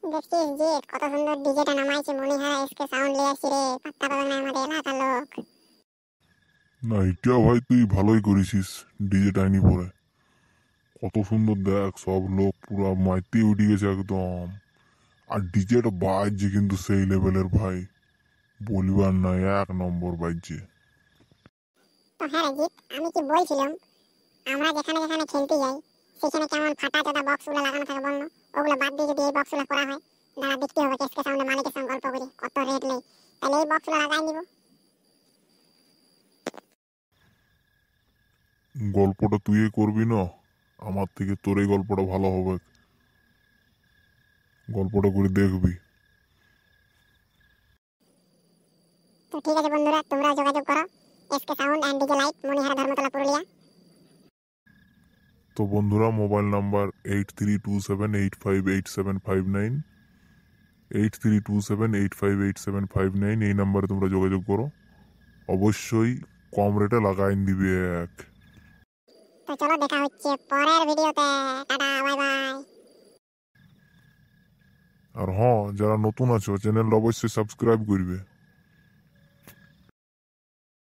দেখছিস যে কত সুন্দর ডিজেটা নামাইছে, মনে হয় এসকে সাউন্ড লিয়ে আসছে রে, পাত্তা পাবে না আমাদের এলাকার লোক। না, এটা ভাই তুই ভালোই করেছিস। ডিজে টাইনি পরে কত সুন্দর দেখ, সব লোক পুরা মাইতে উঠে গেছে একদম। আর ডিজেটা বাজছে কিন্তু সেই লেভেলের ভাই, বলিবার নাই, 1 নম্বর বাজছে। তো হ্যাঁ রাজিত, আমি কি বলছিলাম, আমরা যেখানে যেখানে খেলতে যাই সেখানে কেমন ফাটা চোদা বক্সগুলো লাগানো থাকে বলনো? ওগুলো বাদ দিয়ে যদি এই বক্সগুলো করা হয়, দাঁড়া দেখতে হবে এসকে সাউন্ডের মালিকের সঙ্গে গল্প করে কত রেট নেই, তাহলে এই বক্সগুলো লাগাই নিব। গল্পটা তুই করবি না, আমার থেকে তোর এই গল্পটা ভালো হবে। গল্পটা করে দেখবি। তো ঠিক আছে বন্ধুরা, তোমরা যোগাযোগ করো S K sound and DJ light, Manihara, Dharmatala, Purulia. তো বন্ধুরা, মোবাইল নাম্বার 8327858759, 8327858759, এই নাম্বারে তোমরা যোগাযোগ করো। অবশ্যই কম রেটে লাগাই দিবে এক। তো চলো দেখা হচ্ছে পরের ভিডিওতে। Tata, bye bye. আর হ্যাঁ, যারা নতুন আছো চ্যানেলটা অবশ্যই সাবস্ক্রাইব করবে।